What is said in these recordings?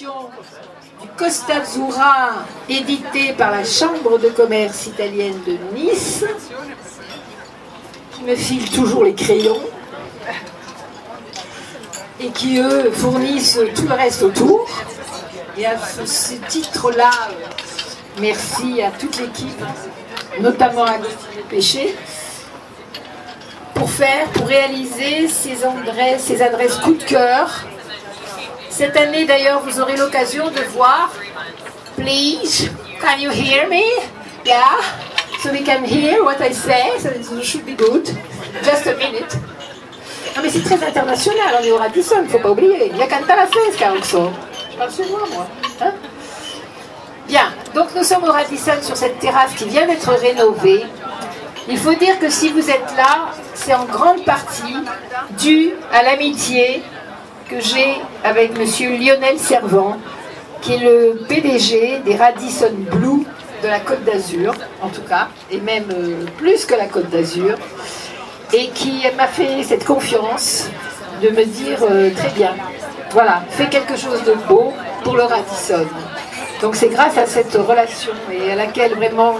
édition du Costa Azzurra, édité par la Chambre de commerce italienne de Nice, qui me file toujours les crayons et qui, eux, fournissent tout le reste autour. Et à ce titre-là, merci à toute l'équipe, notamment à Agostino Péché, pour réaliser ces adresses coup de cœur. Cette année, d'ailleurs, vous aurez l'occasion de voir. Please, can you hear me? Yeah? So we can hear what I say, so it should be good. Just a minute. Non mais c'est très international, on est au Radisson, il ne faut pas oublier. Il y a canta la fresca, also. Je parle sur moi. Hein? Bien, donc nous sommes au Radisson sur cette terrasse qui vient d'être rénovée. Il faut dire que si vous êtes là, c'est en grande partie dû à l'amitié que j'ai avec monsieur Lionel Servant, qui est le PDG des Radisson Blu de la Côte d'Azur, en tout cas, et même plus que la Côte d'Azur, et qui m'a fait cette confiance de me dire très bien, voilà, fais quelque chose de beau pour le Radisson. Donc c'est grâce à cette relation et à laquelle vraiment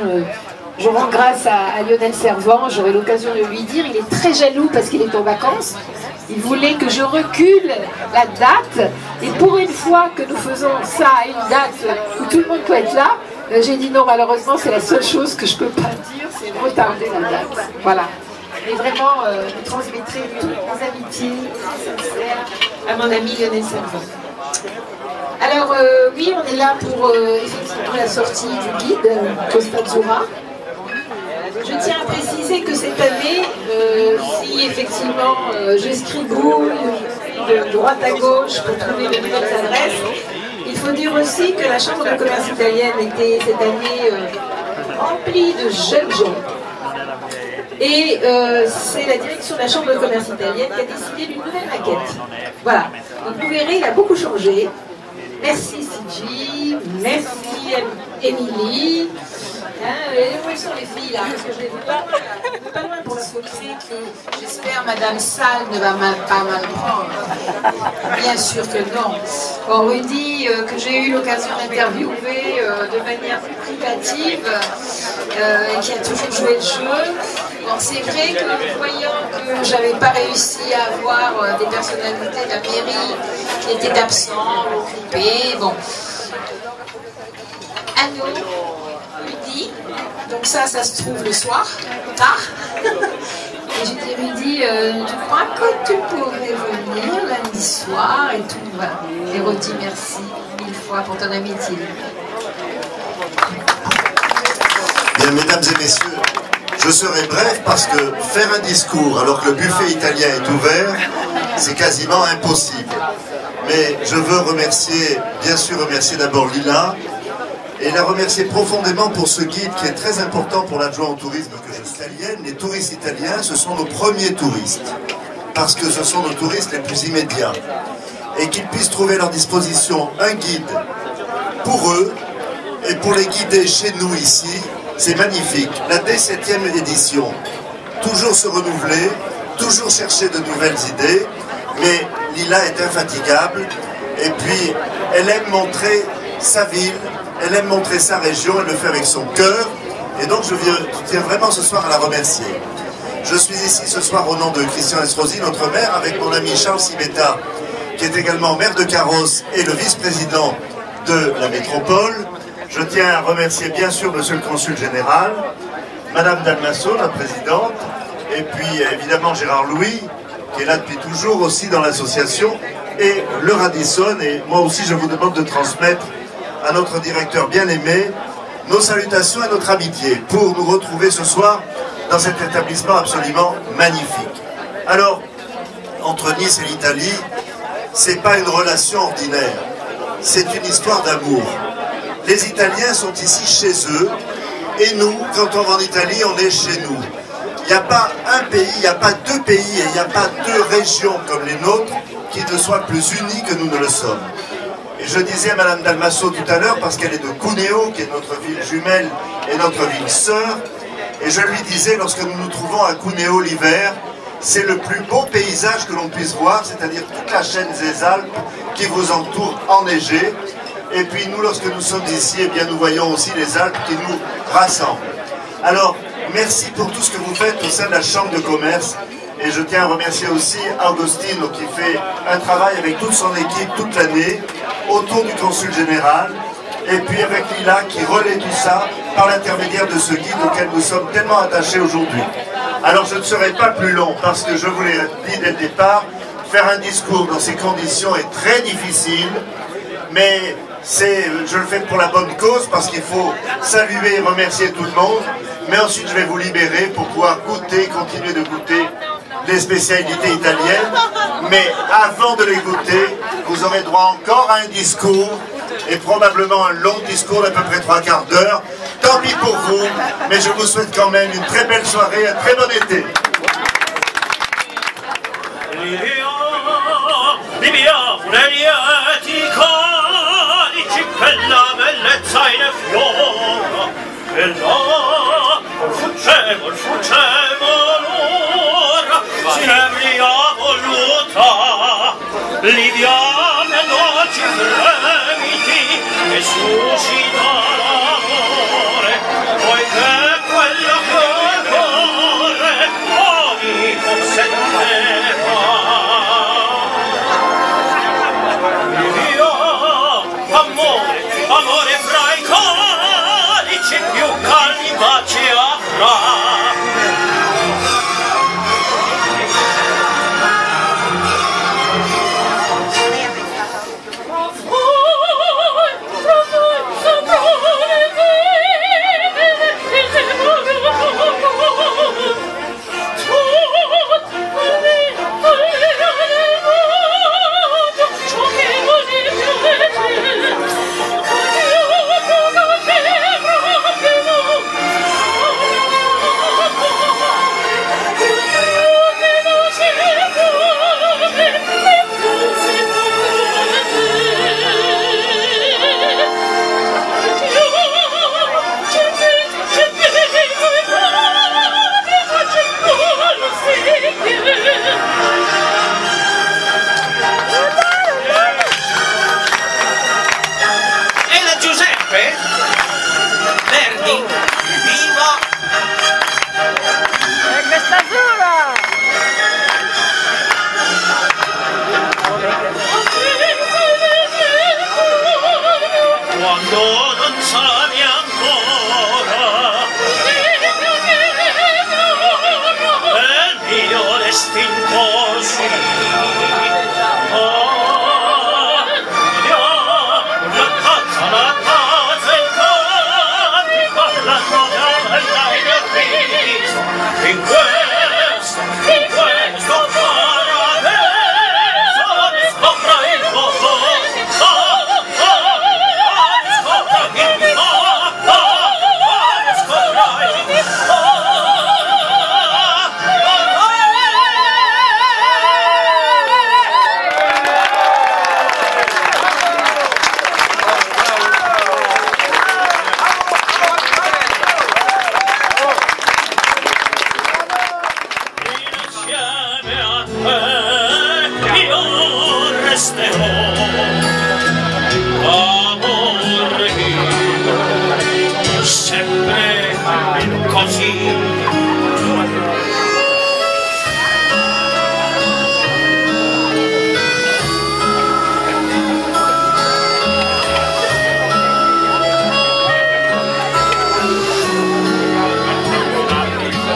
je rends grâce à Lionel Servant. J'aurai l'occasion de lui dire, il est très jaloux parce qu'il est en vacances. Il voulait que je recule la date, et pour une fois que nous faisons ça à une date où tout le monde peut être là, j'ai dit non, malheureusement c'est la seule chose que je ne peux pas dire, c'est retarder la date. Voilà. Et vraiment, je transmettrai toutes mes amitiés sincères à mon ami Lionel Servant. Alors oui, on est là pour effectivement la sortie du guide Costa Azzurra. Je tiens à préciser que cette année, si effectivement je scribouille de droite à gauche pour trouver de nouvelles adresses, il faut dire aussi que la Chambre de commerce italienne était cette année remplie de jeunes gens. Et c'est la direction de la Chambre de commerce italienne qui a décidé d'une nouvelle maquette. Voilà. Donc vous verrez, il a beaucoup changé. Merci Sigi, merci Émilie. Où sont les filles là? Parce que je ne les veux pas loin pour la montrer que j'espère Madame Salle ne va pas mal prendre. Bien sûr que non. Bon, Rudy, que j'ai eu l'occasion d'interviewer de manière plus privative, qui a toujours joué le jeu. Bon, c'est vrai que voyant que j'avais pas réussi à avoir des personnalités de la mairie qui étaient absents, occupées, bon. Anneau, Rudy, donc ça se trouve le soir, tard. Et j'ai dit, Rudy, je crois que tu pourrais venir lundi soir et tout. Voilà. Et Rudy, merci 1000 fois pour ton amitié. Bien, mesdames et messieurs, je serai bref parce que faire un discours alors que le buffet italien est ouvert, c'est quasiment impossible. Mais je veux remercier, bien sûr remercier d'abord Lila, et la remercier profondément pour ce guide qui est très important pour l'adjoint au tourisme que je suis. Les touristes italiens, ce sont nos premiers touristes, parce que ce sont nos touristes les plus immédiats. Et qu'ils puissent trouver à leur disposition un guide pour eux, et pour les guider chez nous ici, c'est magnifique. La 17e édition, toujours se renouveler, toujours chercher de nouvelles idées, mais Lila est infatigable, et puis elle aime montrer sa ville, elle aime montrer sa région, elle le fait avec son cœur, et donc je tiens vraiment ce soir à la remercier. Je suis ici ce soir au nom de Christian Estrosi, notre maire, avec mon ami Charles Sibetta, qui est également maire de Carros et le vice-président de la métropole. Je tiens à remercier bien sûr monsieur le consul général, madame Dalmasso, la présidente, et puis évidemment Gérard Louis, qui est là depuis toujours aussi dans l'association, et le Radisson, et moi aussi je vous demande de transmettre à notre directeur bien-aimé nos salutations et notre amitié pour nous retrouver ce soir dans cet établissement absolument magnifique. Alors, entre Nice et l'Italie, c'est pas une relation ordinaire, c'est une histoire d'amour. Les Italiens sont ici chez eux, et nous, quand on va en Italie, on est chez nous. Il n'y a pas un pays, il n'y a pas deux pays, et il n'y a pas deux régions comme les nôtres qui ne soient plus unies que nous ne le sommes. Et je disais à Madame Dalmasso tout à l'heure, parce qu'elle est de Cuneo, qui est notre ville jumelle et notre ville sœur, et je lui disais, lorsque nous nous trouvons à Cuneo l'hiver, c'est le plus beau paysage que l'on puisse voir, c'est-à-dire toute la chaîne des Alpes qui vous entoure enneigée. Et puis nous, lorsque nous sommes ici, eh bien, nous voyons aussi les Alpes qui nous rassemblent. Alors, merci pour tout ce que vous faites au sein de la Chambre de commerce. Et je tiens à remercier aussi Agostino qui fait un travail avec toute son équipe toute l'année autour du consul général. Et puis avec Lila qui relaie tout ça par l'intermédiaire de ce guide auquel nous sommes tellement attachés aujourd'hui. Alors je ne serai pas plus long parce que je vous l'ai dit dès le départ, faire un discours dans ces conditions est très difficile, mais je le fais pour la bonne cause parce qu'il faut saluer et remercier tout le monde, mais ensuite je vais vous libérer pour pouvoir goûter, continuer de goûter les spécialités italiennes, mais avant de les goûter, vous aurez droit encore à un discours, et probablement un long discours d'à peu près 3/4 d'heure. Tant pis pour vous, mais je vous souhaite quand même une très belle soirée, un très bon été. Liviane noci fremiti e suscita l'amore, poiché quello che corre ogni consenteva. Livia, amore, amore fra i calici più caldi baci avrà.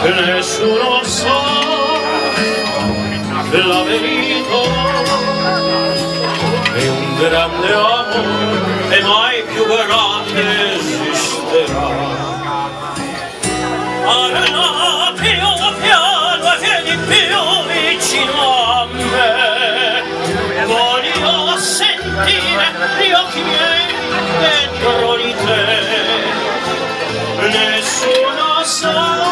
Nessuno sa la verità, è un grande amore e mai più grande esisterà. Allora più piano e vieni più vicino a me, voglio sentire gli occhi miei dentro di te. Nessuno sa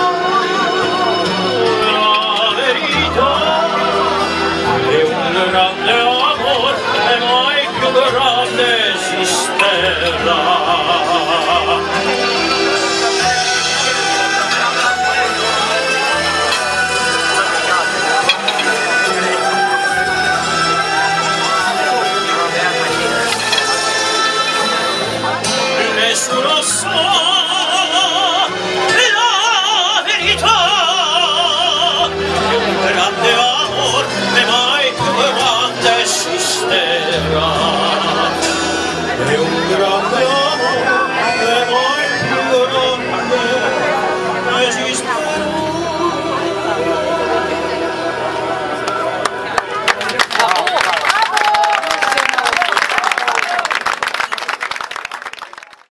grande amor e mai più grande esisterà. È un grande